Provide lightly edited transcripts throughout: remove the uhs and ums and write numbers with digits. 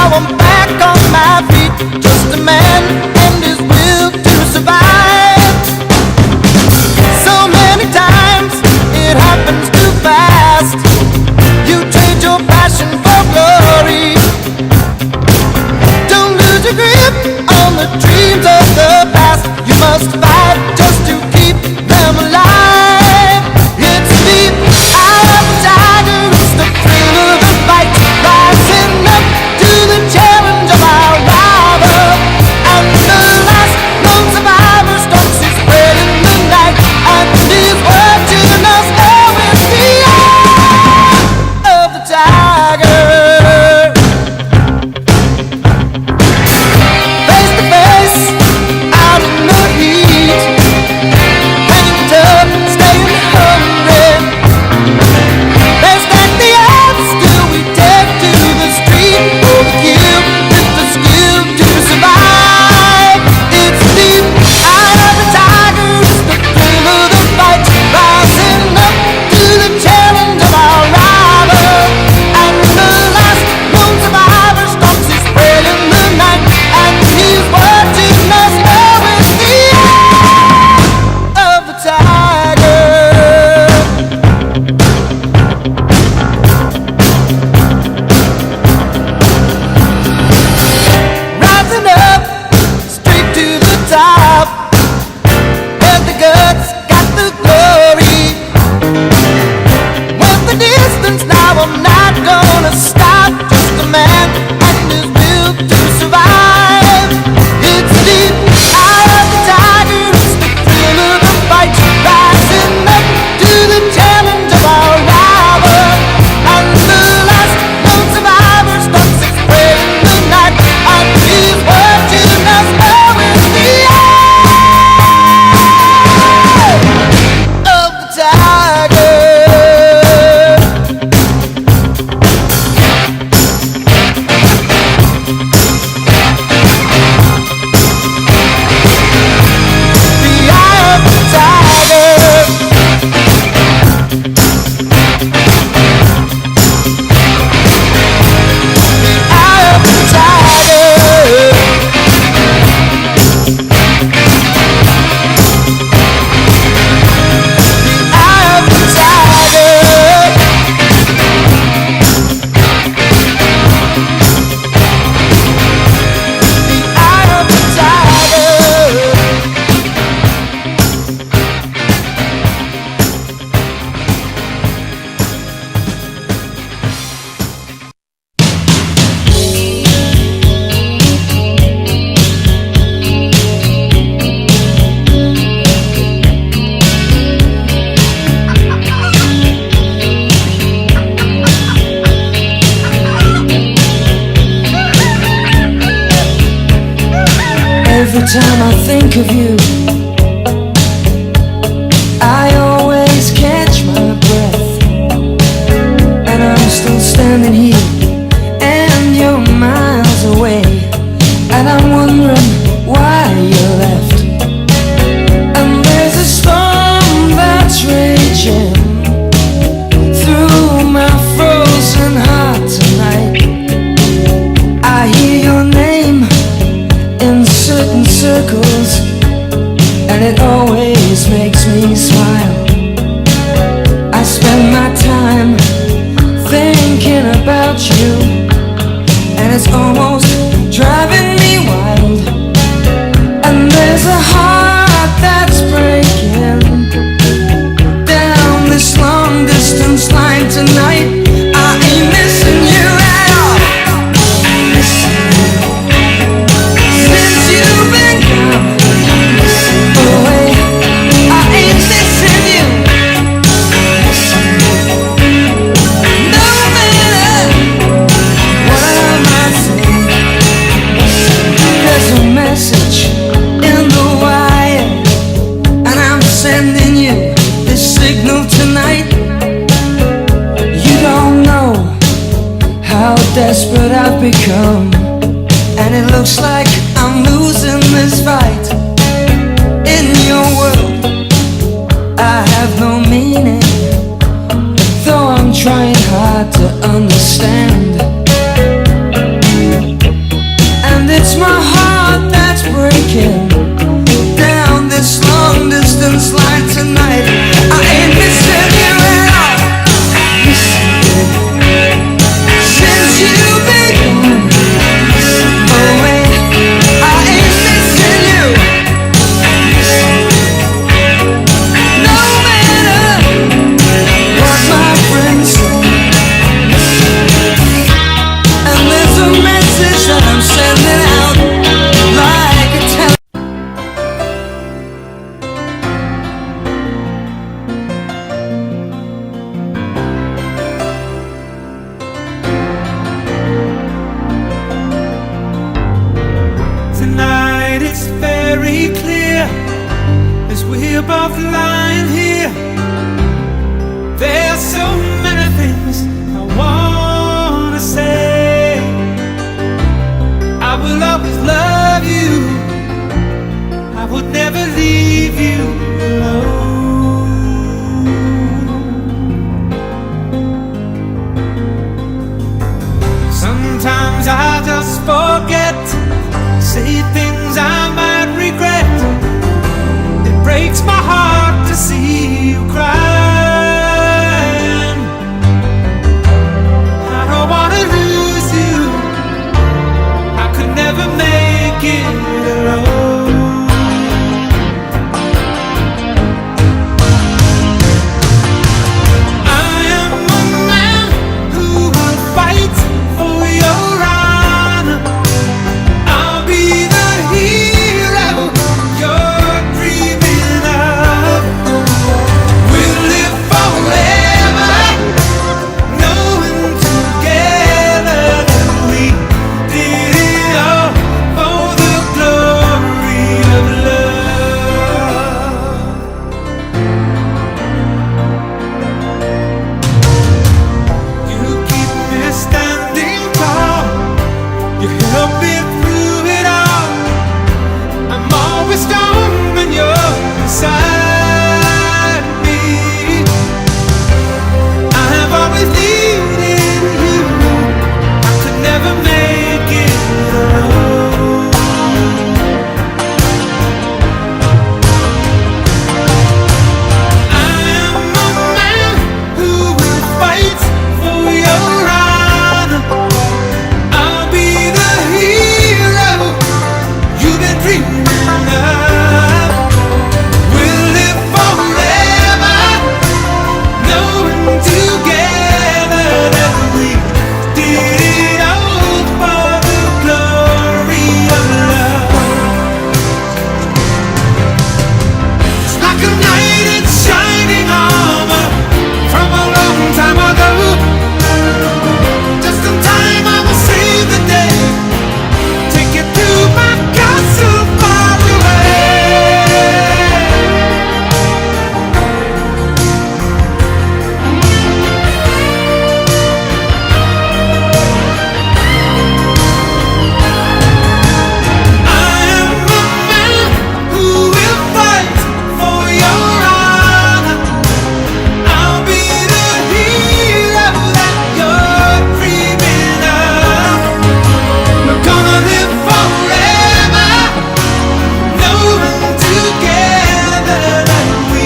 now I'm back on my feet. Just a man and his will to survive. So many times it happens too fast. You trade your passion for glory. Don't lose your grip on the dreams of the past. You must fight just to keep them alive. It's the eye of the tiger, it's the thrill of the fight, rising up to the challenge of our rival. And the last known survivor stalks his prey in the night, and he's watching us go with the eye of the tiger. Face to face, out in the heat, hanging tough, staying hungry. They stack the odds till we take to the street. For the kill is the skill to survive. It's the eye of the tiger, it's the thrill of the fight, rising up to the challenge of our rival. And the last known survivor stalks his prey in the night, and he's watching us go with the eye of the tiger. Rising up, straight to the top. Got the guts, got the glory. Went the distance, now I'm not gonna stop. Just a man and his will to survive. It's the eye of the tiger, it's the thrill of the fight, rising up to the challenge of our rival. And the last known survivor stalks his prey in the night, and he's watching us go with the eye of the tiger. The eye of the tiger. The eye of the tiger. The eye of the tiger. The eye of the tiger. Every time I think of you, I always catch my breath. And I'm still standing here, and you're miles away. And I'm wondering why you left. And there's a storm that's raging through my frozen heart tonight. I hear your name in certain circles, and it always makes me smile. I spend my time thinking about you, and it's almost driving me wild. And there's a heart that's breaking down this long distance line tonight. I ain't missing you at all. Missing you. Since you've been gone away, I ain't missing you. No matter what I might say, there's a message in the wire, and I'm sending you this signal tonight. You don't know how desperate I've become, and it looks like I'm losing this fight. In your world, I have no meaning, though I'm trying hard to understand. message that I'm sending out like a Tonight it's very clear as we're both lying here. There's so many things I wanna say. I will always love you. I would never leave you alone. Sometimes I just forget, say things I might regret. It breaks my heart to see you crying. I don't wanna lose you. I could never make it alone. I am a man who will fight for your honor. I'll be the hero you're dreaming of. We'll live forever, knowing together that we did it all for the glory of love. You keep me standing tall. You help me through it all. I'm always strong when you're beside me. I have always needed you. I could never make it alone. I am a man who will fight for your honor. I'll be the hero you've been dreaming of. We'll live forever, knowing together that we did it all for the glory of love. It's like a knight in shining armor from a long time ago. Just in time I will save the day, take you to my castle far away. I am a man who will fight for your honor. I'll be the hero that you're dreaming of. We're gonna live forever, knowing together that we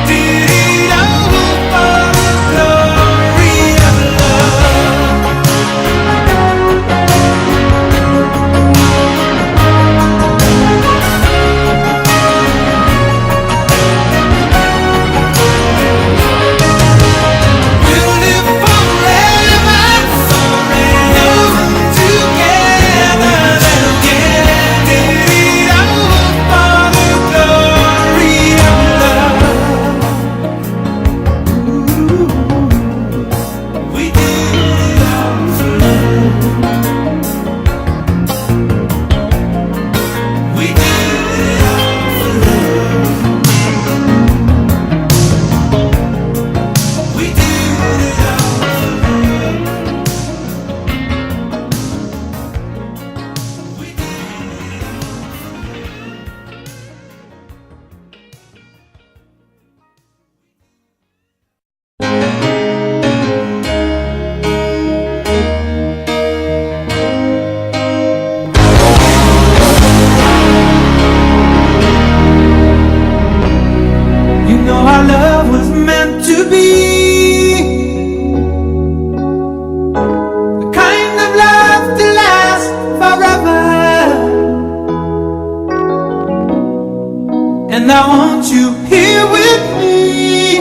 did it all for the glory of love. We'll live forever, knowing together that we did it all for the glory of love. We did it all for love. We did it all for love. We did it all for love. We did it You know our love was meant to be the kind of love to last forever. And I want you here with me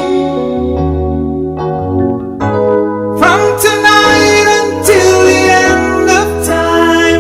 from tonight until the end of time.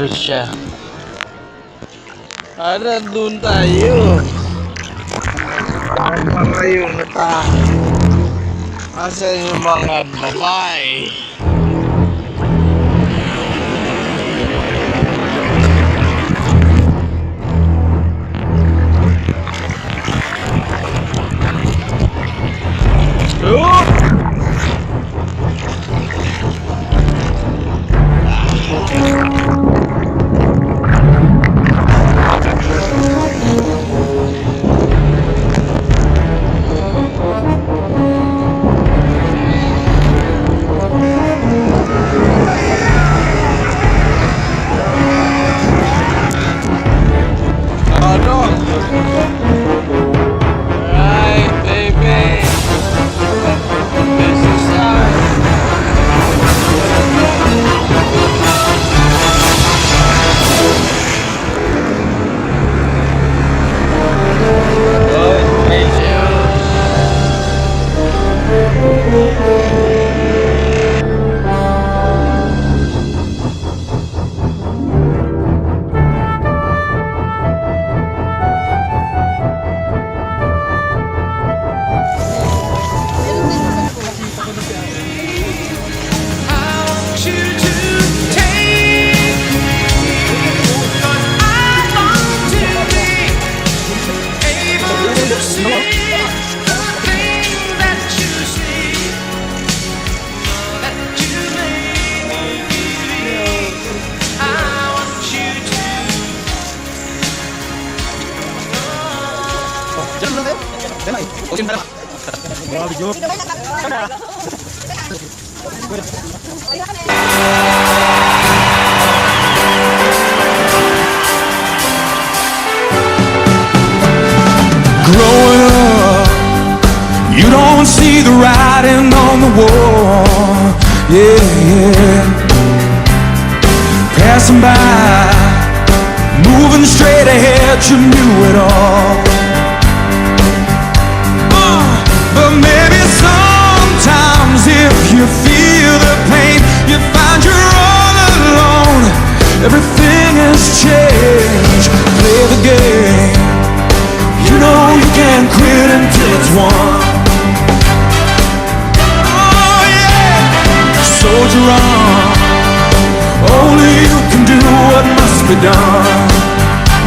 Meron siya. Para doon tayo. Parayo na tayo. Asan yung mga babae? Growing up, you don't see the writing on the wall. Yeah. Passing by, moving straight ahead, you knew it all. But maybe sometimes if you feel the pain, you find you're all alone. Everything has changed. Play the game. You know you can't quit until it's won. Oh yeah, soldier on. Only you can do what must be done.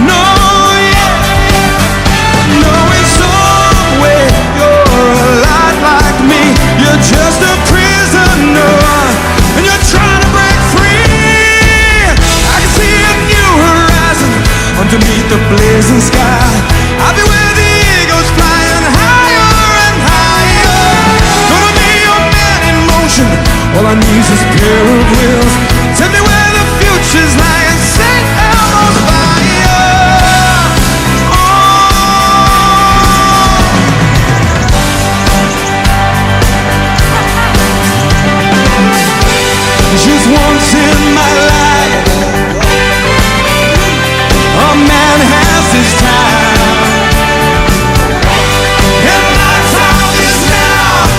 No, yeah, knowing somewhere you're a lot like me. You're just a prisoner, and you're trying to break free. I can see a new horizon underneath the blazing sky. I'll be where the eagles flying higher and higher. Gonna be your man in motion. All I need is a pair of wheels. Tell me where the future's lying. St. Elmo's fire. Oh. Just once in my life, a man has his time. And life's how it is now.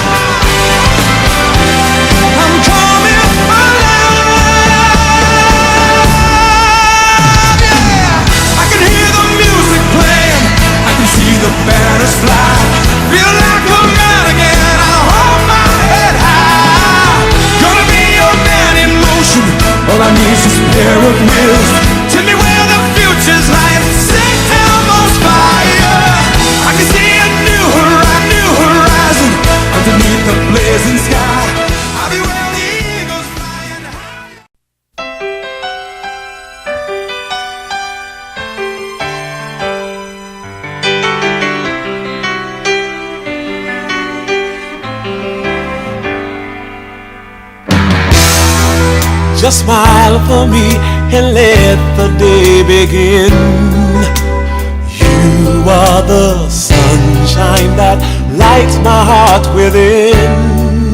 I'm coming alive. Yeah, I can hear the music playing. I can see the banners fly. Feel like a man again. I hold my head high. Gonna be your man in motion. All I need is a pair of wheels. Tell me where the future's lying. St. Elmo's fire. I can see a new horizon underneath the blazing sky. I'll be where the eagles flying high. Just smile for me and let the day begin. You are the sunshine that lights my heart within.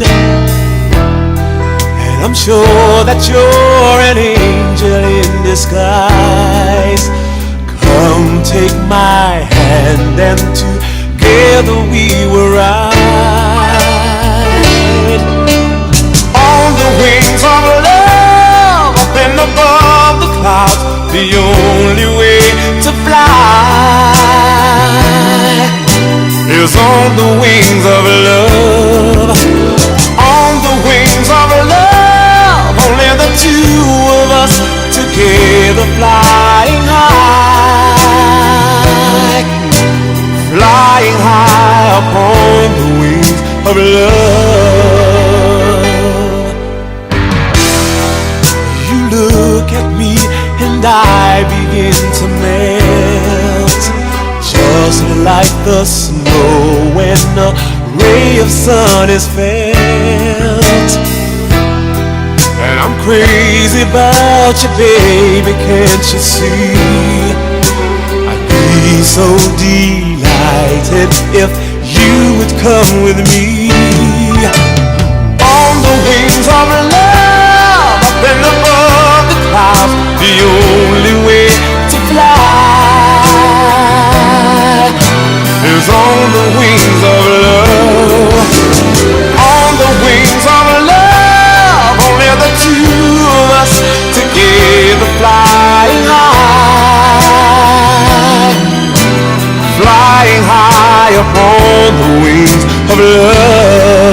And I'm sure that you're an angel in disguise. Come take my hand and together we will ride on the wings of love. Up and above the clouds, the only way to fly is on the wings of love. On the wings of love, only the two of us together, flying high, flying high upon the wings of love. You look at me and I begin to melt, just like the snow when a ray of sun is felt. And I'm crazy about you, baby, can't you see? I'd be so delighted if you would come with me. On the wings of love, up and above the clouds, the only way to fly is on the wings of love. On the wings of love, only the two of us together, flying high, flying high upon the wings of love.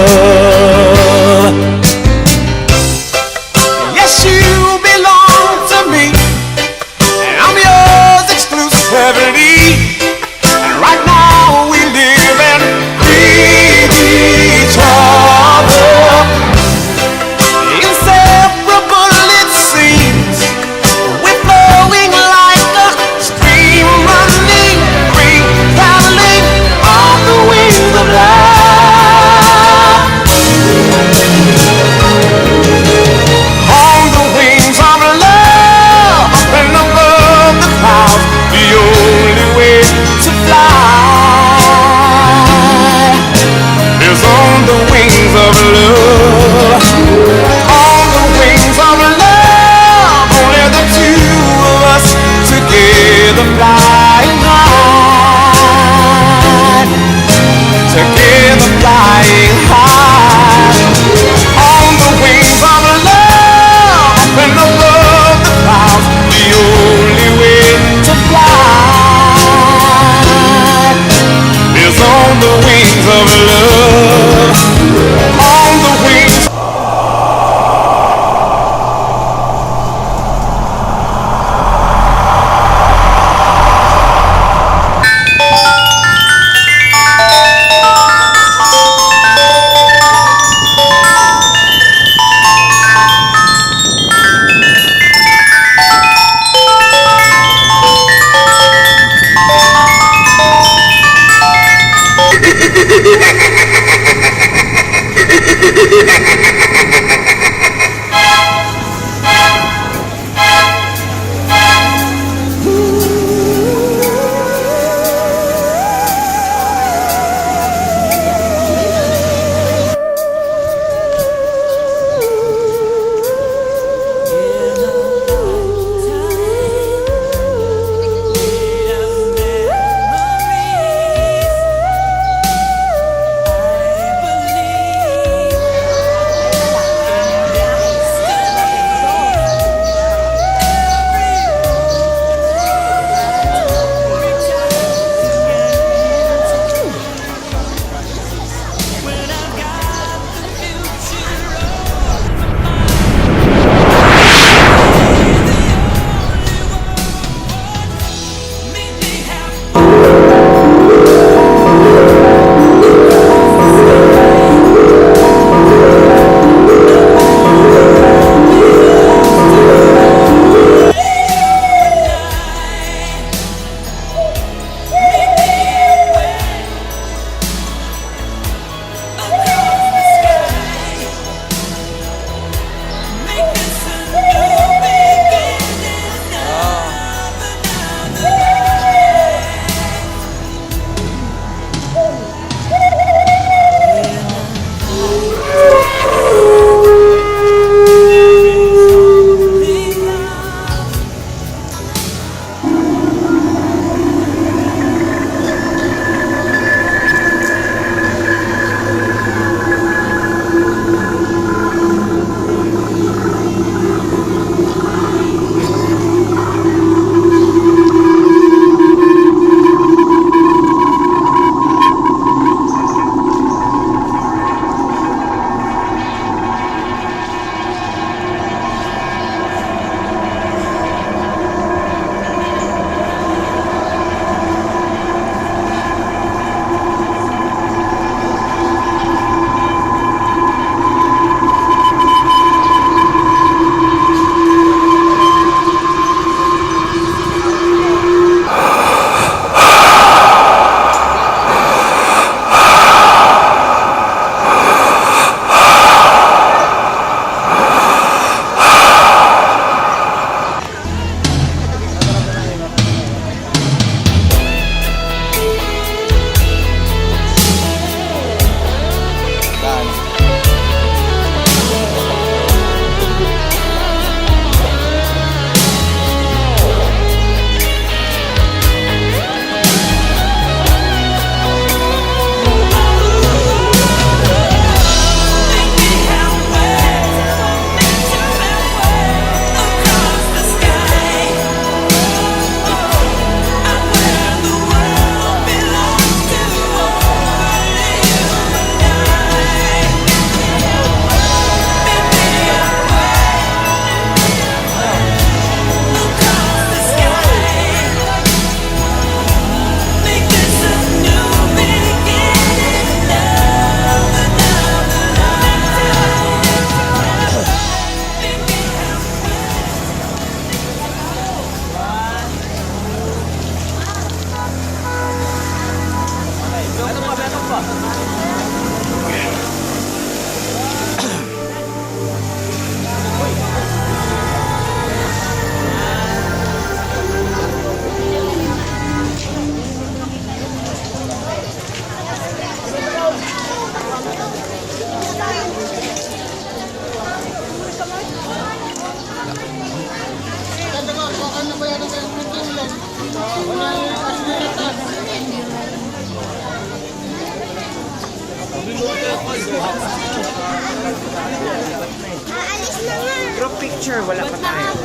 picture, wala pa tayo.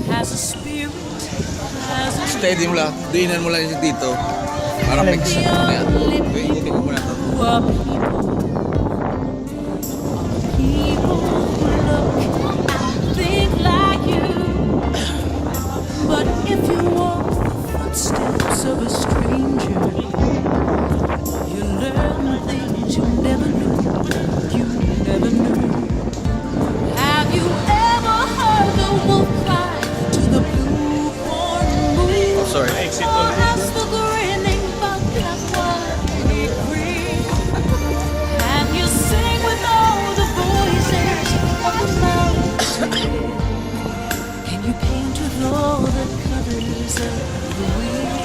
Has a spirit, has a Steady mo lang. Diinan mo lang yung dito. Para mix. Kaya, ikutin ko muna to. people who look and think like you. But if you walk the footsteps of a stranger, you learn things you never knew. You never knew. Have you ever heard the wolf cry to the blue corn moon? Oh, sorry. Or ask the grinning bug black one green? Can you sing with all the voices of the mountain? Can you paint with all the colors of the wind?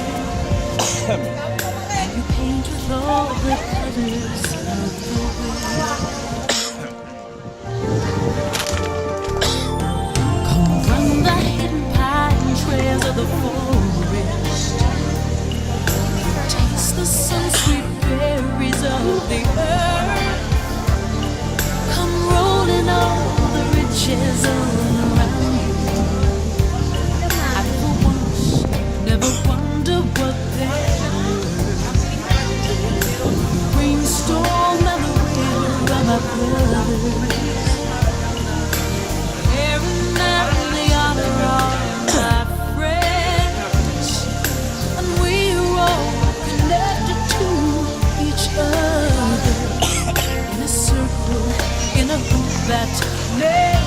Can you paint with all the colors of the wind? Come run the hidden pine trails of the forest. Taste the sun-sweet berries of the earth. Come rolling all the riches around you. I for once never wonder what they're brainstorm and the river of my brothers. Every man in the honor of my friends, and we're all connected to each other in a circle, in a group that makes